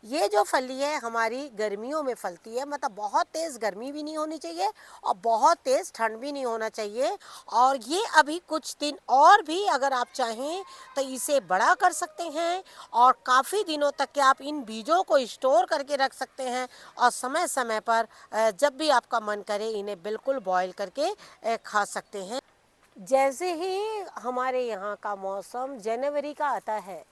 ये जो फली है हमारी गर्मियों में फलती है, मतलब बहुत तेज़ गर्मी भी नहीं होनी चाहिए और बहुत तेज़ ठंड भी नहीं होना चाहिए। और ये अभी कुछ दिन और भी अगर आप चाहें तो इसे बड़ा कर सकते हैं और काफ़ी दिनों तक के आप इन बीजों को स्टोर करके रख सकते हैं और समय समय पर जब भी आपका मन करे इन्हें बिल्कुल बॉईल करके खा सकते हैं। जैसे ही हमारे यहाँ का मौसम जनवरी का आता है,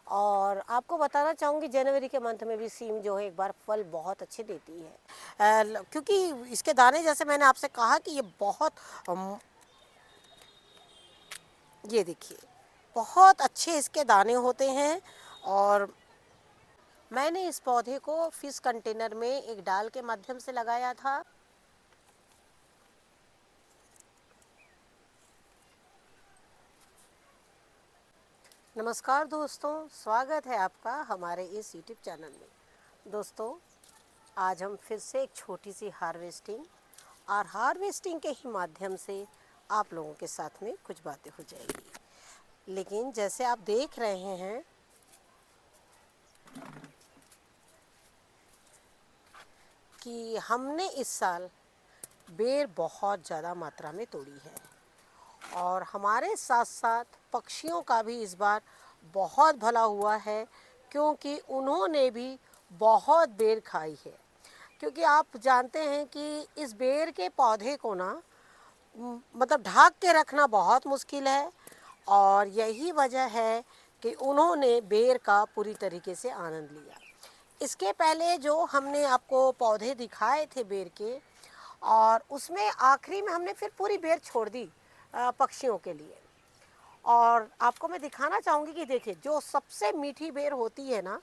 और आपको बताना चाहूँगी जनवरी के मंथ में भी सीम जो है एक बार फल बहुत अच्छे देती है। क्योंकि इसके दाने, जैसे मैंने आपसे कहा कि ये बहुत ये देखिए बहुत अच्छे इसके दाने होते हैं। और मैंने इस पौधे को फिश कंटेनर में एक डाल के माध्यम से लगाया था। नमस्कार दोस्तों, स्वागत है आपका हमारे इस यूट्यूब चैनल में। दोस्तों, आज हम फिर से एक छोटी सी हार्वेस्टिंग के ही माध्यम से आप लोगों के साथ में कुछ बातें हो जाएगी। लेकिन जैसे आप देख रहे हैं कि हमने इस साल बेर बहुत ज़्यादा मात्रा में तोड़ी है और हमारे साथ साथ पक्षियों का भी इस बार बहुत भला हुआ है, क्योंकि उन्होंने भी बहुत बेर खाई है। क्योंकि आप जानते हैं कि इस बेर के पौधे को ना मतलब ढक के रखना बहुत मुश्किल है, और यही वजह है कि उन्होंने बेर का पूरी तरीके से आनंद लिया। इसके पहले जो हमने आपको पौधे दिखाए थे बेर के, और उसमें आखिरी में हमने फिर पूरी बेर छोड़ दी पक्षियों के लिए। और आपको मैं दिखाना चाहूँगी कि देखिए, जो सबसे मीठी बेर होती है ना,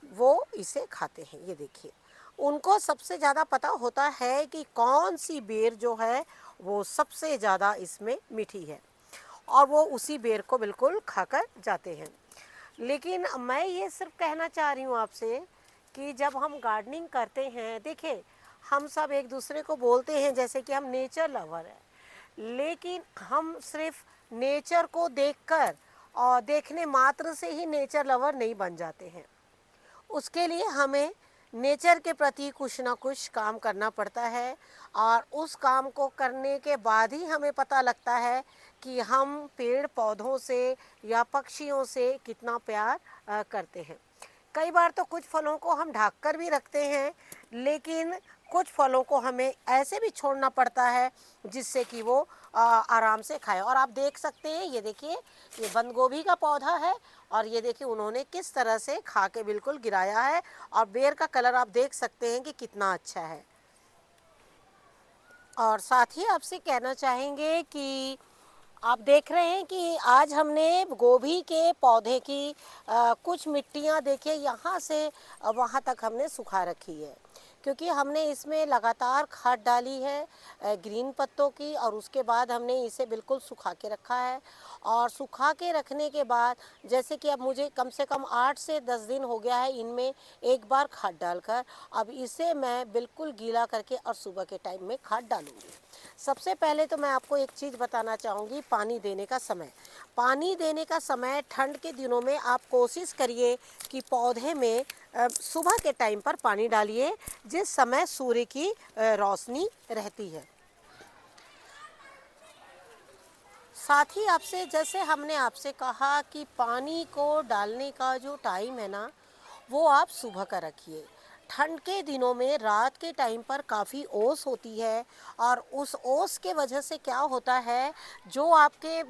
वो इसे खाते हैं। ये देखिए, उनको सबसे ज़्यादा पता होता है कि कौन सी बेर जो है वो सबसे ज़्यादा इसमें मीठी है, और वो उसी बेर को बिल्कुल खाकर जाते हैं। लेकिन मैं ये सिर्फ कहना चाह रही हूँ आपसे कि जब हम गार्डनिंग करते हैं, देखिए हम सब एक दूसरे को बोलते हैं जैसे कि हम नेचर लवर है, लेकिन हम सिर्फ नेचर को देखकर और देखने मात्र से ही नेचर लवर नहीं बन जाते हैं। उसके लिए हमें नेचर के प्रति कुछ ना कुछ काम करना पड़ता है, और उस काम को करने के बाद ही हमें पता लगता है कि हम पेड़ पौधों से या पक्षियों से कितना प्यार करते हैं। कई बार तो कुछ फलों को हम ढक कर भी रखते हैं, लेकिन कुछ फलों को हमें ऐसे भी छोड़ना पड़ता है जिससे कि वो आराम से खाए। और आप देख सकते हैं, ये देखिए, ये बंद गोभी का पौधा है, और ये देखिए उन्होंने किस तरह से खा के बिल्कुल गिराया है, और बेर का कलर आप देख सकते हैं कि कितना अच्छा है। और साथ ही आपसे कहना चाहेंगे कि आप देख रहे हैं कि आज हमने गोभी के पौधे की कुछ मिट्टियाँ देखिए यहाँ से वहाँ तक हमने सुखा रखी है, क्योंकि हमने इसमें लगातार खाद डाली है ग्रीन पत्तों की, और उसके बाद हमने इसे बिल्कुल सुखा के रखा है। और सुखा के रखने के बाद जैसे कि अब मुझे कम से कम 8 से 10 दिन हो गया है इनमें एक बार खाद डालकर। अब इसे मैं बिल्कुल गीला करके और सुबह के टाइम में खाद डालूँगी। सबसे पहले तो मैं आपको एक चीज़ बताना चाहूँगी, पानी देने का समय। पानी देने का समय ठंड के दिनों में आप कोशिश करिए कि पौधे में सुबह के टाइम पर पानी डालिए, जिस समय सूर्य की रोशनी रहती है। साथ ही आपसे, जैसे हमने आपसे कहा कि पानी को डालने का जो टाइम है ना, वो आप सुबह का रखिए। ठंड के दिनों में रात के टाइम पर काफ़ी ओस होती है, और उस ओस के वजह से क्या होता है, जो आपके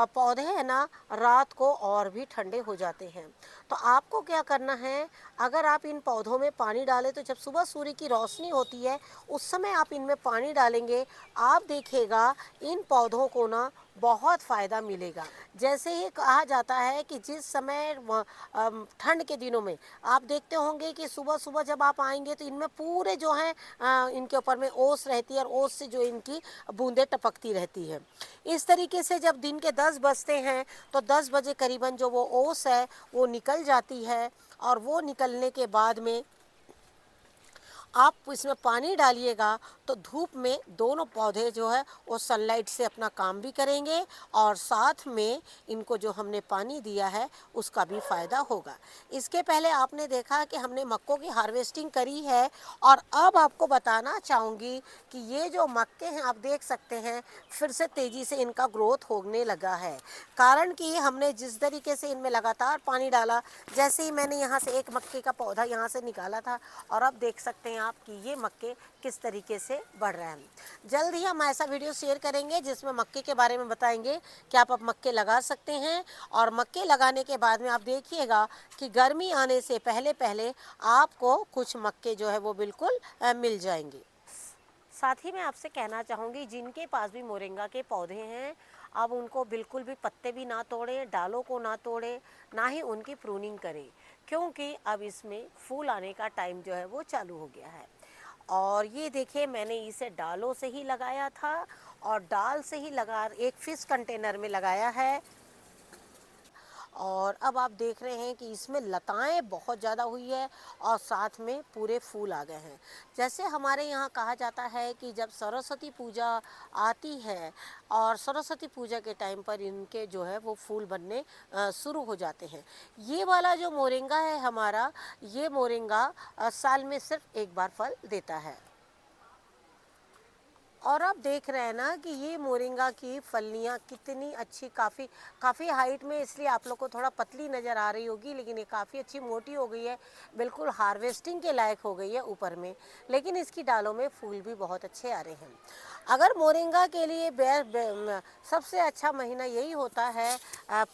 पौधे हैं ना, रात को और भी ठंडे हो जाते हैं। तो आपको क्या करना है, अगर आप इन पौधों में पानी डालें तो जब सुबह सूर्य की रोशनी होती है उस समय आप इनमें पानी डालेंगे, आप देखिएगा इन पौधों को ना बहुत फ़ायदा मिलेगा। जैसे ही कहा जाता है कि जिस समय ठंड के दिनों में आप देखते होंगे कि सुबह सुबह जब आप आएंगे तो इनमें पूरे जो हैं इनके ऊपर में ओस रहती है, और ओस से जो इनकी बूंदें टपकती रहती है। इस तरीके से जब दिन के 10 बजते हैं तो 10 बजे करीबन जो वो ओस है वो निकल जाती है, और वो निकलने के बाद में आप इसमें पानी डालिएगा तो धूप में दोनों पौधे जो है वो सनलाइट से अपना काम भी करेंगे और साथ में इनको जो हमने पानी दिया है उसका भी फ़ायदा होगा। इसके पहले आपने देखा कि हमने मक्कों की हार्वेस्टिंग करी है और अब आपको बताना चाहूँगी कि ये जो मक्के हैं आप देख सकते हैं फिर से तेज़ी से इनका ग्रोथ होने लगा है। कारण कि हमने जिस तरीके से इनमें लगातार पानी डाला, जैसे ही मैंने यहाँ से एक मक्के का पौधा यहाँ से निकाला था और अब देख सकते हैं आप कि ये मक्के किस तरीके से बढ़ रहे हैं। जल्द ही हम ऐसा वीडियो शेयर करेंगे जिसमें मक्के के बारे में बताएंगे कि आप अब मक्के लगा सकते हैं और मक्के लगाने के बाद में आप देखिएगा कि गर्मी आने से पहले पहले आपको कुछ मक्के जो है वो बिल्कुल मिल जाएंगे। साथ ही मैं आपसे कहना चाहूँगी जिनके पास भी मोरिंगा के पौधे हैं अब उनको बिल्कुल भी पत्ते भी ना तोड़ें, डालों को ना तोड़ें, ना ही उनकी प्रूनिंग करें, क्योंकि अब इसमें फूल आने का टाइम जो है वो चालू हो गया है। और ये देखिए मैंने इसे डालों से ही लगाया था और डाल से ही लगा एक फिश कंटेनर में लगाया है और अब आप देख रहे हैं कि इसमें लताएं बहुत ज़्यादा हुई है और साथ में पूरे फूल आ गए हैं। जैसे हमारे यहाँ कहा जाता है कि जब सरस्वती पूजा आती है और सरस्वती पूजा के टाइम पर इनके जो है वो फूल बनने शुरू हो जाते हैं। ये वाला जो मोरिंगा है हमारा, ये मोरिंगा साल में सिर्फ एक बार फल देता है। और आप देख रहे हैं ना कि ये मोरिंगा की फलियाँ कितनी अच्छी, काफ़ी हाइट में, इसलिए आप लोग को थोड़ा पतली नज़र आ रही होगी, लेकिन ये काफ़ी अच्छी मोटी हो गई है, बिल्कुल हार्वेस्टिंग के लायक हो गई है ऊपर में। लेकिन इसकी डालों में फूल भी बहुत अच्छे आ रहे हैं। अगर मोरिंगा के लिए सबसे अच्छा महीना यही होता है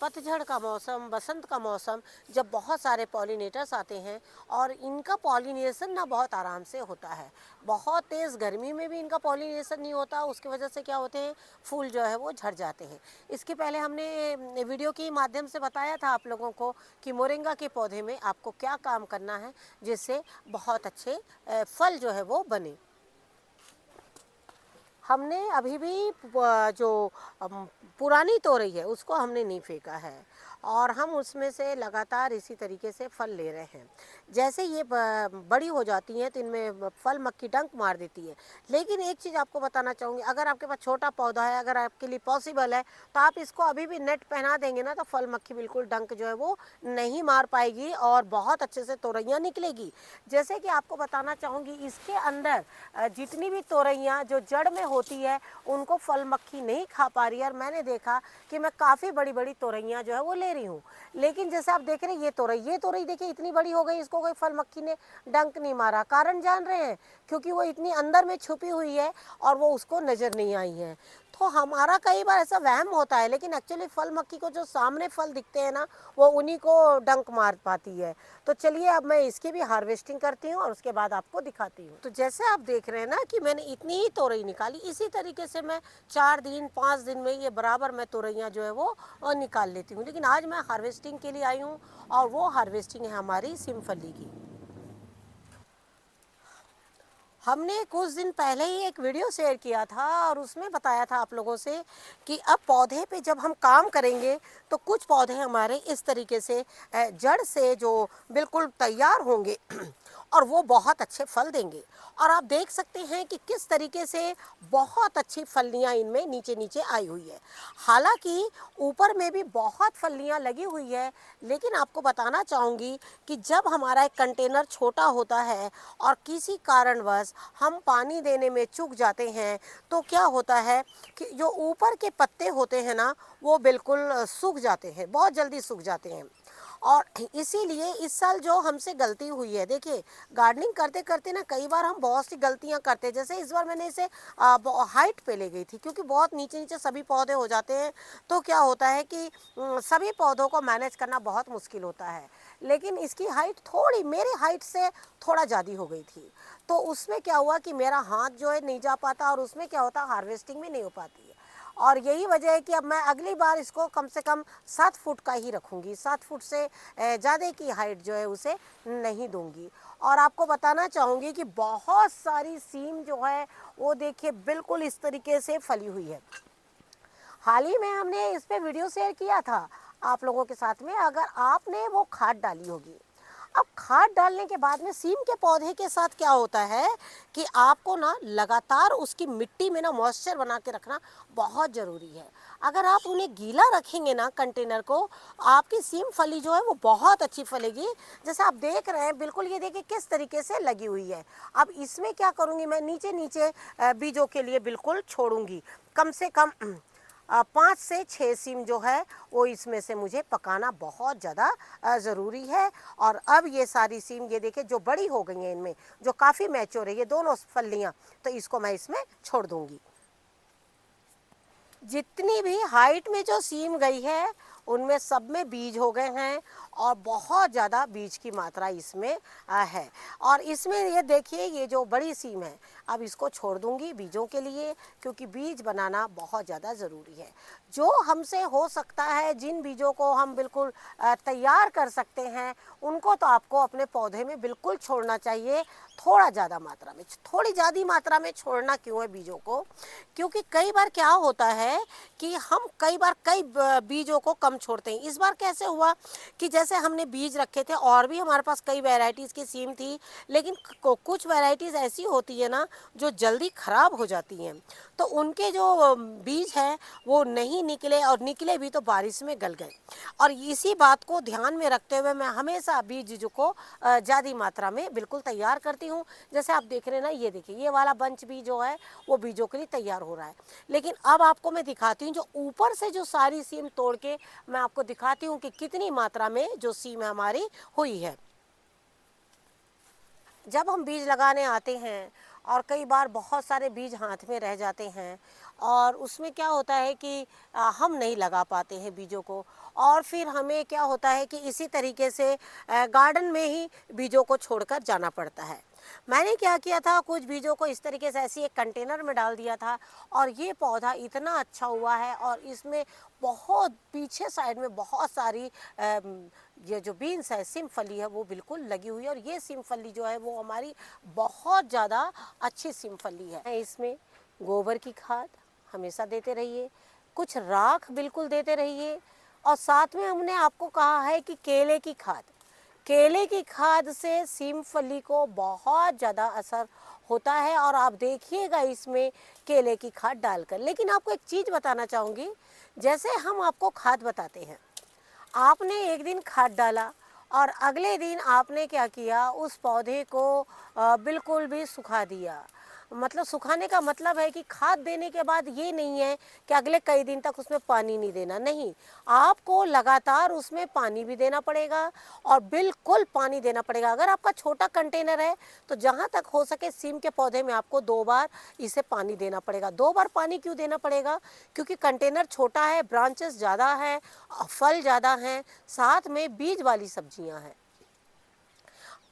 पतझड़ का मौसम, बसंत का मौसम, जब बहुत सारे पॉलिनेटर्स आते हैं और इनका पॉलिनेशन ना बहुत आराम से होता है। बहुत तेज़ गर्मी में भी इनका पॉलिनेशन नहीं होता, उसकी वजह से क्या होते हैं, फूल जो है वो झड़ जाते हैं। इसके पहले हमने वीडियो के माध्यम से बताया था आप लोगों को कि मोरिंगा के पौधे में आपको क्या काम करना है जिससे बहुत अच्छे फल जो है वो बने। हमने अभी भी जो पुरानी तोरई है उसको हमने नहीं फेंका है और हम उसमें से लगातार इसी तरीके से फल ले रहे हैं। जैसे ये बड़ी हो जाती हैं तो इनमें फल मक्खी डंक मार देती है। लेकिन एक चीज़ आपको बताना चाहूँगी, अगर आपके पास छोटा पौधा है, अगर आपके लिए पॉसिबल है तो आप इसको अभी भी नेट पहना देंगे ना तो फल मक्खी बिल्कुल डंक जो है वो नहीं मार पाएगी और बहुत अच्छे से तोरइयाँ निकलेगी। जैसे कि आपको बताना चाहूँगी इसके अंदर जितनी भी तोरइयाँ जो जड़ में होती है उनको फल मक्खी नहीं खा पा रही है और मैंने देखा कि मैं काफ़ी बड़ी बड़ी तोरइयाँ जो है वो ले रही हूँ। लेकिन जैसे आप देख रहे हैं ये तोरई देखिए इतनी बड़ी हो गई, इसको कोई फल मक्खी ने डंक नहीं मारा। कारण जान रहे हैं, क्योंकि वो इतनी अंदर में छुपी हुई है और वो उसको नज़र नहीं आई है। तो हमारा कई बार ऐसा वहम होता है, लेकिन एक्चुअली फल मक्खी को जो सामने फल दिखते हैं ना वो उन्हीं को डंक मार पाती है। तो चलिए अब मैं इसकी भी हार्वेस्टिंग करती हूँ और उसके बाद आपको दिखाती हूँ। तो जैसे आप देख रहे हैं ना कि मैंने इतनी ही तोरई निकाली, इसी तरीके से मैं 4 दिन 5 दिन में ये बराबर मैं तोरइयाँ जो है वो निकाल लेती हूँ। लेकिन आज मैं हार्वेस्टिंग के लिए आई हूँ और वो हार्वेस्टिंग है हमारी सिमफली की। हमने कुछ दिन पहले ही एक वीडियो शेयर किया था और उसमें बताया था आप लोगों से कि अब पौधे पे जब हम काम करेंगे तो कुछ पौधे हमारे इस तरीके से जड़ से जो बिल्कुल तैयार होंगे और वो बहुत अच्छे फल देंगे। और आप देख सकते हैं कि किस तरीके से बहुत अच्छी फलियां इनमें नीचे नीचे आई हुई है। हालांकि ऊपर में भी बहुत फलियां लगी हुई है, लेकिन आपको बताना चाहूँगी कि जब हमारा एक कंटेनर छोटा होता है और किसी कारणवश हम पानी देने में चूक जाते हैं तो क्या होता है कि जो ऊपर के पत्ते होते हैं ना वो बिल्कुल सूख जाते हैं, बहुत जल्दी सूख जाते हैं। और इसीलिए इस साल जो हमसे गलती हुई है, देखिए गार्डनिंग करते करते ना कई बार हम बहुत सी गलतियां करते हैं। जैसे इस बार मैंने इसे हाइट पे ले गई थी क्योंकि बहुत नीचे नीचे सभी पौधे हो जाते हैं, तो क्या होता है कि सभी पौधों को मैनेज करना बहुत मुश्किल होता है। लेकिन इसकी हाइट थोड़ी मेरी हाइट से थोड़ा ज़्यादा हो गई थी, तो उसमें क्या हुआ कि मेरा हाथ जो है नहीं जा पाता और उसमें क्या होता हार्वेस्टिंग भी नहीं हो पाती है। और यही वजह है कि अब मैं अगली बार इसको कम से कम 7 फुट का ही रखूँगी, 7 फुट से ज़्यादा की हाइट जो है उसे नहीं दूँगी। और आपको बताना चाहूँगी कि बहुत सारी सीम जो है वो देखिए बिल्कुल इस तरीके से फली हुई है। हाल ही में हमने इस पे वीडियो शेयर किया था आप लोगों के साथ में, अगर आपने वो खाद डाली होगी, अब खाद डालने के बाद में सीम के पौधे के साथ क्या होता है कि आपको ना लगातार उसकी मिट्टी में ना मॉइस्चर बना के रखना बहुत ज़रूरी है। अगर आप उन्हें गीला रखेंगे ना कंटेनर को, आपकी सीम फली जो है वो बहुत अच्छी फलेगी। जैसे आप देख रहे हैं, बिल्कुल ये देखिए किस तरीके से लगी हुई है। अब इसमें क्या करूँगी, मैं नीचे नीचे बीजों के लिए बिल्कुल छोड़ूंगी। कम से कम 5 से 6 सीम जो है वो इसमें से मुझे पकाना बहुत ज़्यादा ज़रूरी है। और अब ये सारी सीम ये देखिए जो बड़ी हो गई हैं, इनमें जो काफ़ी मैच्योर है ये दोनों फलियाँ, तो इसको मैं इसमें छोड़ दूँगी। जितनी भी हाइट में जो सीम गई है उनमें सब में बीज हो गए हैं और बहुत ज़्यादा बीज की मात्रा इसमें है। और इसमें ये देखिए ये जो बड़ी सीम है, अब इसको छोड़ दूंगी बीजों के लिए, क्योंकि बीज बनाना बहुत ज़्यादा ज़रूरी है। जो हमसे हो सकता है, जिन बीजों को हम बिल्कुल तैयार कर सकते हैं, उनको तो आपको अपने पौधे में बिल्कुल छोड़ना चाहिए। थोड़ा ज़्यादा मात्रा में, थोड़ी ज़्यादा मात्रा में छोड़ना क्यों है बीजों को, क्योंकि कई बार क्या होता है कि हम कई बार कई बीजों को कम छोड़ते हैं। इस बार कैसे हुआ कि जैसे हमने बीज रखे थे और भी हमारे पास कई वैरायटीज़ की सीम थी, लेकिन कुछ वैरायटीज़ ऐसी होती है ना जो जल्दी ख़राब हो जाती हैं, तो उनके जो बीज हैं वो नहीं निकले, और निकले भी तो बारिश में गल गए। और इसी बात को ध्यान में रखते हुए मैं हमेशा बीज को ज़्यादा मात्रा में बिल्कुल तैयार करती हूँ। जैसे आप देख रहे हैं ना, ये देखिए ये वाला बंच भी जो है वो बीजों के लिए तैयार हो रहा है। लेकिन अब आपको मैं दिखाती हूँ जो ऊपर से जो सारी सीम तोड़ के मैं आपको दिखाती हूँ कि कितनी मात्रा में जो सीम हमारी हुई है। जब हम बीज लगाने आते हैं और कई बार बहुत सारे बीज हाथ में रह जाते हैं, और उसमें क्या होता है कि हम नहीं लगा पाते हैं बीजों को, और फिर हमें क्या होता है कि इसी तरीके से गार्डन में ही बीजों को छोड़कर जाना पड़ता है। मैंने क्या किया था, कुछ बीजों को इस तरीके से ऐसी एक कंटेनर में डाल दिया था, और ये पौधा इतना अच्छा हुआ है, और इसमें बहुत पीछे साइड में बहुत सारी ये जो बीन्स है, सिमफली है, वो बिल्कुल लगी हुई है। और ये सिमफली जो है वो हमारी बहुत ज़्यादा अच्छी सिमफली है। इसमें गोबर की खाद हमेशा देते रहिए, कुछ राख बिल्कुल देते रहिए, और साथ में हमने आपको कहा है कि केले की खाद से सिमफली को बहुत ज़्यादा असर होता है। और आप देखिएगा इसमें केले की खाद डालकर। लेकिन आपको एक चीज़ बताना चाहूँगी, जैसे हम आपको खाद बताते हैं, आपने एक दिन खाद डाला और अगले दिन आपने क्या किया, उस पौधे को बिल्कुल भी सुखा दिया। मतलब सुखाने का मतलब है कि खाद देने के बाद ये नहीं है कि अगले कई दिन तक उसमें पानी नहीं देना, नहीं, आपको लगातार उसमें पानी भी देना पड़ेगा, और बिल्कुल पानी देना पड़ेगा। अगर आपका छोटा कंटेनर है तो जहाँ तक हो सके सीम के पौधे में आपको 2 बार इसे पानी देना पड़ेगा। 2 बार पानी क्यों देना पड़ेगा, क्योंकि कंटेनर छोटा है, ब्रांचेस ज़्यादा हैं, फल ज़्यादा हैं, साथ में बीज वाली सब्जियां हैं।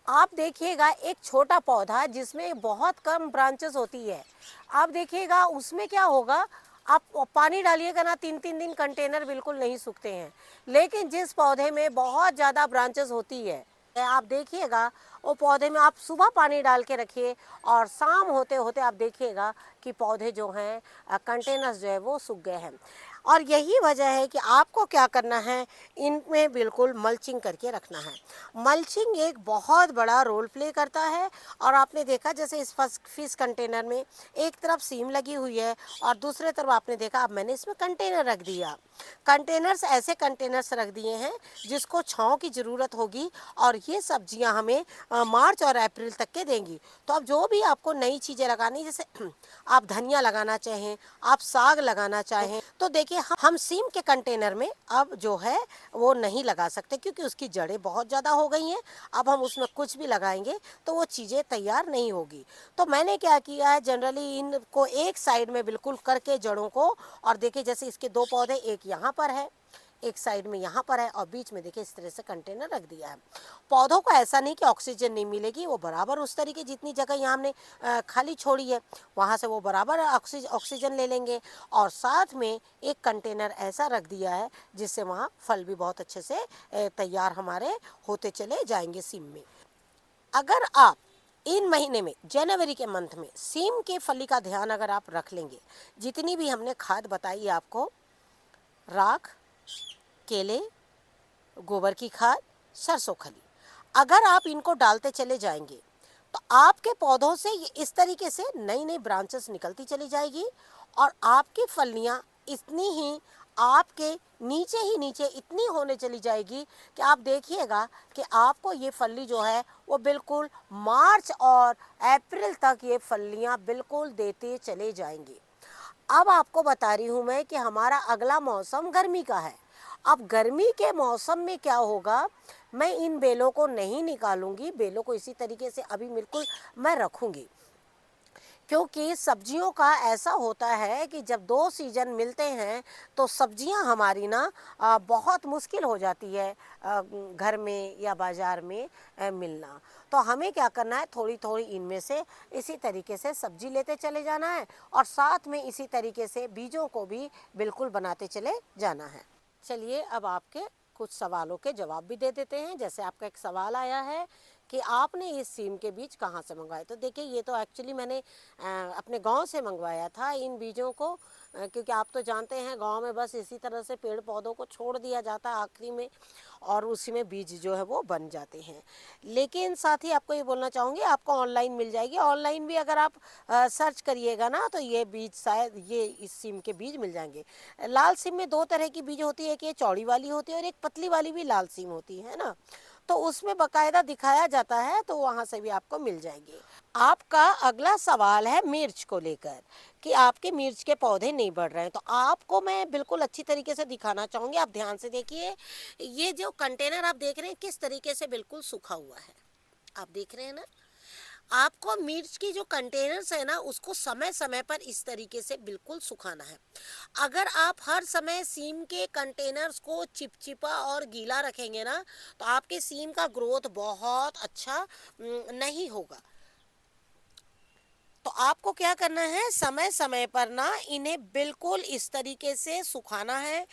आप देखिएगा एक छोटा पौधा जिसमें बहुत कम ब्रांचेस होती है, आप देखिएगा उसमें क्या होगा, आप पानी डालिएगा ना 3-3 दिन कंटेनर बिल्कुल नहीं सूखते हैं। लेकिन जिस पौधे में बहुत ज़्यादा ब्रांचेस होती है, आप देखिएगा वो पौधे में आप सुबह पानी डाल के रखिए, और शाम होते होते आप देखिएगा कि पौधे जो हैं कंटेनर्स जो है वो सूख गए हैं। और यही वजह है कि आपको क्या करना है, इनमें बिल्कुल मल्चिंग करके रखना है। मल्चिंग एक बहुत बड़ा रोल प्ले करता है। और आपने देखा जैसे इस फिश कंटेनर में एक तरफ सीम लगी हुई है और दूसरे तरफ आपने देखा अब मैंने इसमें कंटेनर रख दिया। कंटेनर्स ऐसे कंटेनर्स रख दिए हैं जिसको छांव की ज़रूरत होगी, और ये सब्जियां हमें मार्च और अप्रैल तक के देंगी। तो अब जो भी आपको नई चीज़ें लगानी, जैसे आप धनिया लगाना चाहें, आप साग लगाना चाहें, तो देखिए हम सीम के कंटेनर में अब जो है वो नहीं लगा सकते, क्योंकि उसकी जड़ें बहुत ज़्यादा हो गई हैं। अब हम उसमें कुछ भी लगाएंगे तो वो चीज़ें तैयार नहीं होगी। तो मैंने क्या किया है, जनरली इनको एक साइड में बिल्कुल करके जड़ों को, और देखिए जैसे इसके 2 पौधे, एक यहाँ पर है, एक साइड में यहाँ पर है, और बीच में देखिए इस तरह से कंटेनर रख दिया है। पौधों को ऐसा नहीं कि ऑक्सीजन नहीं मिलेगी, वो बराबर उस तरीके जितनी जगह यहाँ हमने खाली छोड़ी है वहाँ से वो बराबर ऑक्सीजन ले लेंगे। और साथ में एक कंटेनर ऐसा रख दिया है जिससे वहाँ फल भी बहुत अच्छे से तैयार हमारे होते चले जाएंगे सीम में। अगर आप इन महीने में, जनवरी के मंथ में, सीम के फली का ध्यान अगर आप रख लेंगे, जितनी भी हमने खाद बताई आपको, राख, केले, गोबर की खाद, सरसों खली, अगर आप इनको डालते चले जाएंगे तो आपके पौधों से ये इस तरीके से नई नई ब्रांचेस निकलती चली जाएगी और आपकी फलियां इतनी ही आपके नीचे ही नीचे इतनी होने चली जाएगी कि आप देखिएगा कि आपको ये फली जो है वो बिल्कुल मार्च और अप्रैल तक ये फलियां बिल्कुल देते चले जाएंगे। अब आपको बता रही हूँ मैं कि हमारा अगला मौसम गर्मी का है। अब गर्मी के मौसम में क्या होगा, मैं इन बेलों को नहीं निकालूंगी, बेलों को इसी तरीके से अभी बिल्कुल मैं रखूंगी, क्योंकि सब्जियों का ऐसा होता है कि जब दो सीजन मिलते हैं तो सब्जियां हमारी ना बहुत मुश्किल हो जाती है घर में या बाज़ार में मिलना। तो हमें क्या करना है, थोड़ी थोड़ी इनमें से इसी तरीके से सब्जी लेते चले जाना है और साथ में इसी तरीके से बीजों को भी बिल्कुल बनाते चले जाना है। चलिए अब आपके कुछ सवालों के जवाब भी दे देते हैं। जैसे आपका एक सवाल आया है कि आपने इस सीम के बीज कहाँ से मंगवाए, तो देखिए ये तो एक्चुअली मैंने अपने गांव से मंगवाया था इन बीजों को, क्योंकि आप तो जानते हैं गांव में बस इसी तरह से पेड़ पौधों को छोड़ दिया जाता है आखिरी में और उसी में बीज जो है वो बन जाते हैं। लेकिन साथ ही आपको ये बोलना चाहूँगी, आपको ऑनलाइन मिल जाएगी, ऑनलाइन भी अगर आप सर्च करिएगा ना तो ये बीज शायद ये इस सिम के बीज मिल जाएंगे। लाल सिम में दो तरह की बीज होती है, एक ये चौड़ी वाली होती है और एक पतली वाली भी लाल सिम होती है ना, तो उसमें बकायदा दिखाया जाता है, तो वहाँ से भी आपको मिल जाएंगे। आपका अगला सवाल है मिर्च को लेकर कि आपके मिर्च के पौधे नहीं बढ़ रहे हैं, तो आपको मैं बिल्कुल अच्छी तरीके से दिखाना चाहूँगी। आप ध्यान से देखिए, ये जो कंटेनर आप देख रहे हैं किस तरीके से बिल्कुल सूखा हुआ है, आप देख रहे हैं ना। आपको मिर्च की जो कंटेनर्स है ना उसको समय समय पर इस तरीके से बिल्कुल सुखाना है। अगर आप हर समय सीम के कंटेनर्स को चिपचिपा और गीला रखेंगे ना तो आपके सीम का ग्रोथ बहुत अच्छा नहीं होगा। तो आपको क्या करना है, समय समय पर ना इन्हें बिल्कुल इस तरीके से सुखाना है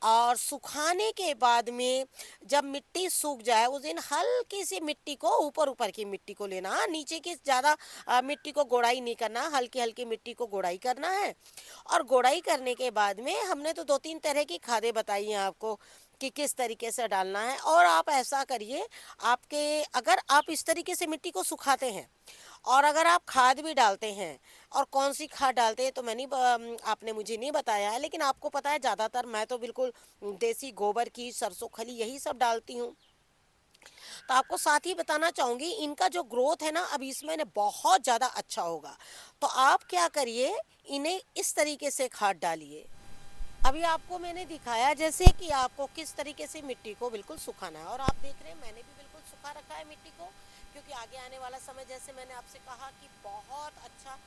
और सुखाने के बाद में जब मिट्टी सूख जाए उस दिन हल्की सी मिट्टी को, ऊपर ऊपर की मिट्टी को लेना, हाँ, नीचे की ज़्यादा मिट्टी को गोड़ाई नहीं करना, हल्की हल्की मिट्टी को गोड़ाई करना है। और गोड़ाई करने के बाद में हमने तो दो तीन तरह की खादें बताई हैं आपको कि किस तरीके से डालना है। और आप ऐसा करिए, आपके अगर आप इस तरीके से मिट्टी को सुखाते हैं और अगर आप खाद भी डालते हैं, और कौन सी खाद डालते हैं तो मैं नहीं आपने मुझे नहीं बताया है, लेकिन आपको पता है ज़्यादातर मैं तो बिल्कुल देसी गोबर की, सरसों खली यही सब डालती हूँ। तो आपको साथ ही बताना चाहूँगी इनका जो ग्रोथ है ना अब इसमें बहुत ज़्यादा अच्छा होगा। तो आप क्या करिए, इन्हें इस तरीके से खाद डालिए। अभी आपको मैंने दिखाया जैसे कि आपको किस तरीके से मिट्टी को बिल्कुल सुखाना है, और आप देख रहे हैं मैंने भी बिल्कुल सुखा रखा है मिट्टी को, क्योंकि आगे आने वाला समय जैसे मैंने आपसे कहा कि बहुत अच्छा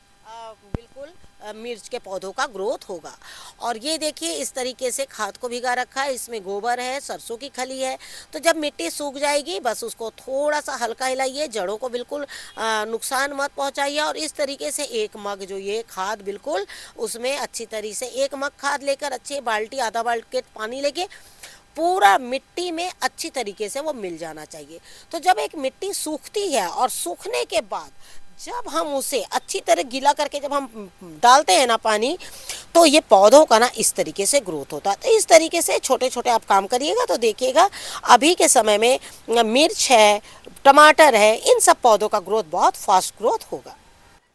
बिल्कुल मिर्च के पौधों का ग्रोथ होगा। और ये देखिए इस तरीके से खाद को भिगा रखा है, इसमें गोबर है, सरसों की खली है। तो जब मिट्टी सूख जाएगी बस उसको थोड़ा सा हल्का हिलाइए, जड़ों को बिल्कुल नुकसान मत पहुंचाइए। और इस तरीके से एक मग जो ये खाद बिल्कुल उसमें अच्छी तरीके से एक मग खाद लेकर अच्छी बाल्टी, आधा बाल्टी पानी लेके पूरा मिट्टी में अच्छी तरीके से वो मिल जाना चाहिए। तो जब एक मिट्टी सूखती है और सूखने के बाद जब हम उसे अच्छी तरह गीला करके जब हम डालते हैं ना पानी, तो ये पौधों का ना इस तरीके से ग्रोथ होता है। तो इस तरीके से छोटे छोटे आप काम करिएगा तो देखिएगा अभी के समय में मिर्च है, टमाटर है, इन सब पौधों का ग्रोथ बहुत फास्ट ग्रोथ होगा।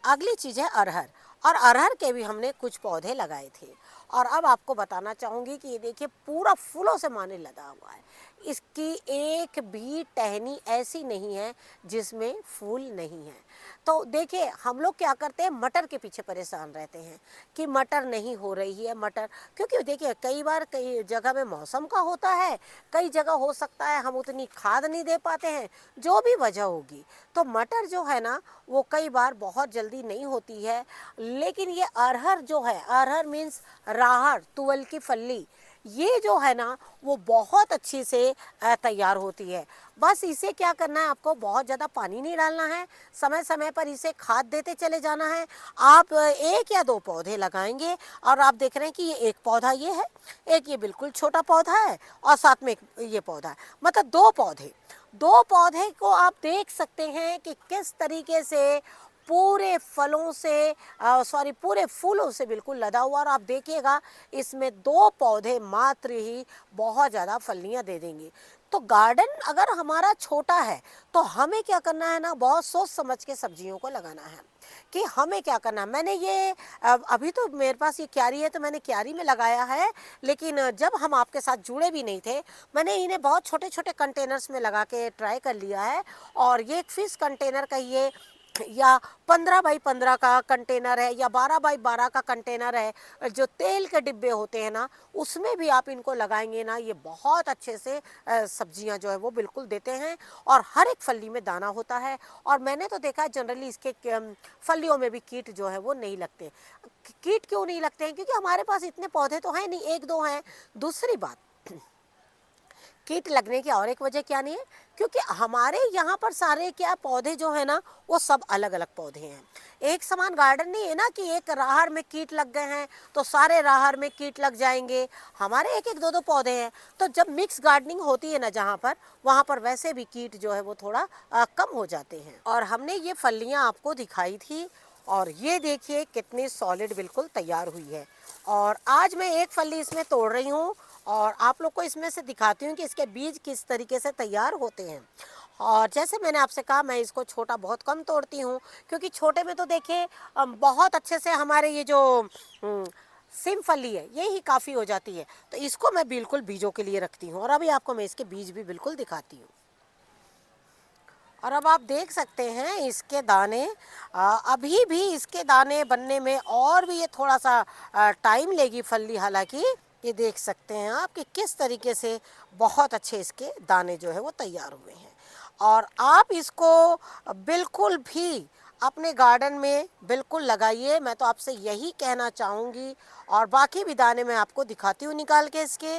अगली चीज़ है अरहर, और अरहर के भी हमने कुछ पौधे लगाए थे। और अब आपको बताना चाहूँगी कि ये देखिए पूरा फूलों से माने लदा हुआ है, इसकी एक भी टहनी ऐसी नहीं है जिसमें फूल नहीं है। तो देखिए हम लोग क्या करते हैं, मटर के पीछे परेशान रहते हैं कि मटर नहीं हो रही है मटर, क्योंकि देखिए कई बार कई जगह में मौसम का होता है, कई जगह हो सकता है हम उतनी खाद नहीं दे पाते हैं, जो भी वजह होगी। तो मटर जो है ना वो कई बार बहुत जल्दी नहीं होती है। लेकिन ये अरहर जो है, अरहर मीन्स राहर, तुअल की फली, ये जो है ना वो बहुत अच्छी से तैयार होती है। बस इसे क्या करना है, आपको बहुत ज़्यादा पानी नहीं डालना है, समय समय पर इसे खाद देते चले जाना है। आप एक या दो पौधे लगाएंगे और आप देख रहे हैं कि ये एक पौधा ये है, एक ये बिल्कुल छोटा पौधा है और साथ में ये पौधा है, मतलब दो पौधे को आप देख सकते हैं कि किस तरीके से पूरे फलों से पूरे फूलों से बिल्कुल लदा हुआ। और आप देखिएगा इसमें दो पौधे मात्र ही बहुत ज़्यादा फलियां दे देंगे। तो गार्डन अगर हमारा छोटा है तो हमें क्या करना है ना, बहुत सोच समझ के सब्जियों को लगाना है कि हमें क्या करना है। मैंने ये अभी तो मेरे पास ये क्यारी है तो मैंने क्यारी में लगाया है, लेकिन जब हम आपके साथ जुड़े भी नहीं थे मैंने इन्हें बहुत छोटे छोटे कंटेनर्स में लगा के ट्राई कर लिया है। और ये एक फिश कंटेनर का ये या 15 बाई 15 का कंटेनर है या 12 बाई 12 का कंटेनर है, जो तेल के डिब्बे होते हैं ना उसमें भी आप इनको लगाएंगे ना, ये बहुत अच्छे से सब्जियां जो है वो बिल्कुल देते हैं। और हर एक फली में दाना होता है। और मैंने तो देखा है जनरली इसके फलियों में भी कीट जो है वो नहीं लगते। कीट क्यों नहीं लगते हैं? क्योंकि हमारे पास इतने पौधे तो हैं नहीं, एक दो हैं। दूसरी बात, कीट लगने की और एक वजह क्या नहीं है, क्योंकि हमारे यहाँ पर सारे क्या पौधे जो है ना वो सब अलग अलग पौधे हैं। एक समान गार्डन नहीं है ना कि एक राहर में कीट लग गए हैं तो सारे राहर में कीट लग जाएंगे। हमारे एक एक दो दो पौधे हैं, तो जब मिक्स गार्डनिंग होती है ना जहाँ पर, वहाँ पर वैसे भी कीट जो है वो थोड़ा कम हो जाते हैं। और हमने ये फलियाँ आपको दिखाई थी और ये देखिए कितनी सॉलिड बिल्कुल तैयार हुई है। और आज मैं एक फली इसमें तोड़ रही हूँ और आप लोग को इसमें से दिखाती हूँ कि इसके बीज किस तरीके से तैयार होते हैं। और जैसे मैंने आपसे कहा मैं इसको छोटा बहुत कम तोड़ती हूँ, क्योंकि छोटे में तो देखिए बहुत अच्छे से हमारे ये जो सिमफली है ये ही काफ़ी हो जाती है। तो इसको मैं बिल्कुल बीजों के लिए रखती हूँ। और अभी आपको मैं इसके बीज भी बिल्कुल दिखाती हूँ। और अब आप देख सकते हैं इसके दाने, अभी भी इसके दाने बनने में और भी ये थोड़ा सा टाइम लेगी फली। हालांकि ये देख सकते हैं आप कि किस तरीके से बहुत अच्छे इसके दाने जो है वो तैयार हुए हैं। और आप इसको बिल्कुल भी अपने गार्डन में बिल्कुल लगाइए, मैं तो आपसे यही कहना चाहूँगी। और बाकी भी दाने मैं आपको दिखाती हूँ निकाल के इसके।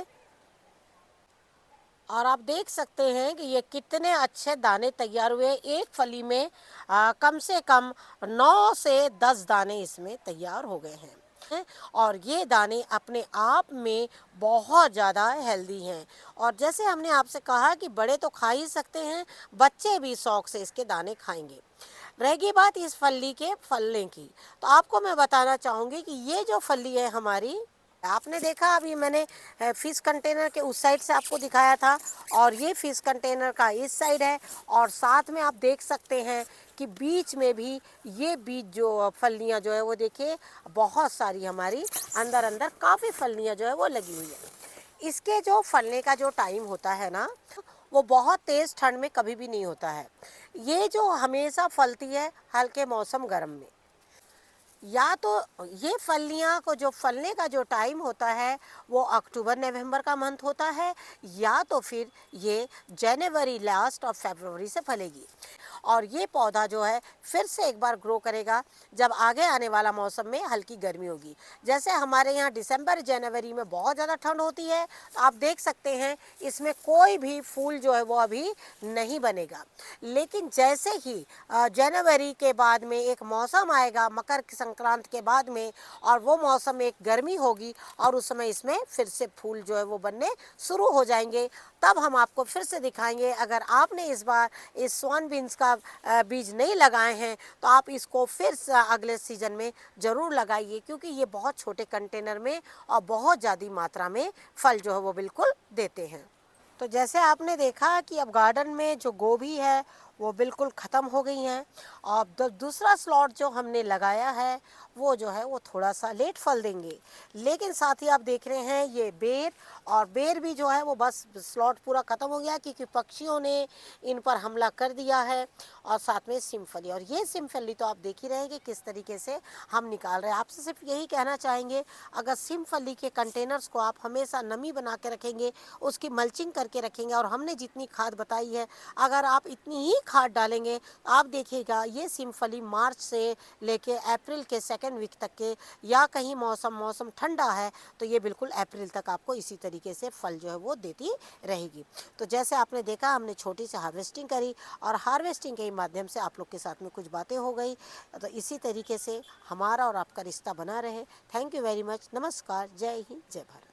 और आप देख सकते हैं कि ये कितने अच्छे दाने तैयार हुए। एक फली में कम से कम 9 से 10 दाने इसमें तैयार हो गए हैं। और ये दाने अपने आप में बहुत ज़्यादा हेल्दी हैं। और जैसे हमने आपसे कहा कि बड़े तो खा ही सकते हैं, बच्चे भी शौक से इसके दाने खाएंगे। रहेगी बात इस फली के फलने की, तो आपको मैं बताना चाहूँगी कि ये जो फली है हमारी, आपने देखा अभी मैंने फिश कंटेनर के उस साइड से आपको दिखाया था और ये फिश कंटेनर का इस साइड है। और साथ में आप देख सकते हैं कि बीच में भी ये बीज जो फलियां जो है वो देखिए बहुत सारी हमारी अंदर अंदर काफ़ी फलियां जो है वो लगी हुई है। इसके जो फलने का जो टाइम होता है ना वो बहुत तेज़ ठंड में कभी भी नहीं होता है। ये जो हमेशा फलती है हल्के मौसम गर्म में। या तो ये फलियाँ को जो फलने का जो टाइम होता है वो अक्टूबर नवंबर का मंथ होता है, या तो फिर ये जनवरी लास्ट और फरवरी से फलेगी। और ये पौधा जो है फिर से एक बार ग्रो करेगा जब आगे आने वाला मौसम में हल्की गर्मी होगी। जैसे हमारे यहाँ दिसंबर जनवरी में बहुत ज़्यादा ठंड होती है, तो आप देख सकते हैं इसमें कोई भी फूल जो है वो अभी नहीं बनेगा। लेकिन जैसे ही जनवरी के बाद में एक मौसम आएगा मकर संक्रांति के बाद में, और वो मौसम में एक गर्मी होगी और उस समय इसमें फिर से फूल जो है वो बनने शुरू हो जाएंगे। तब हम आपको फिर से दिखाएंगे। अगर आपने इस बार इस स्वान बीन्स का बीज नहीं लगाए हैं तो आप इसको फिर से अगले सीजन में ज़रूर लगाइए, क्योंकि ये बहुत छोटे कंटेनर में और बहुत ज़्यादा मात्रा में फल जो है वो बिल्कुल देते हैं। तो जैसे आपने देखा कि अब गार्डन में जो गोभी है वो बिल्कुल ख़त्म हो गई हैं। अब दूसरा स्लॉट जो हमने लगाया है वो जो है वो थोड़ा सा लेट फल देंगे। लेकिन साथ ही आप देख रहे हैं ये बेर, और बेर भी जो है वो बस स्लॉट पूरा ख़त्म हो गया क्योंकि पक्षियों ने इन पर हमला कर दिया है। और साथ में सिमफली, और ये सिमफली तो आप देख ही रहे हैं कि किस तरीके से हम निकाल रहे हैं। आपसे सिर्फ यही कहना चाहेंगे, अगर सिमफली के कंटेनर्स को आप हमेशा नमी बना के रखेंगे, उसकी मल्चिंग करके रखेंगे, और हमने जितनी खाद बताई है अगर आप इतनी ही खाद डालेंगे, आप देखिएगा ये सिमफली मार्च से लेके अप्रैल के सेकेंड वीक तक के, या कहीं मौसम ठंडा है तो ये बिल्कुल अप्रैल तक आपको इसी तरीके से फल जो है वो देती रहेगी। तो जैसे आपने देखा हमने छोटी सी हार्वेस्टिंग करी, और हार्वेस्टिंग के माध्यम से आप लोग के साथ में कुछ बातें हो गई। तो इसी तरीके से हमारा और आपका रिश्ता बना रहे। Thank you very much. नमस्कार, जय हिंद, जय भारत।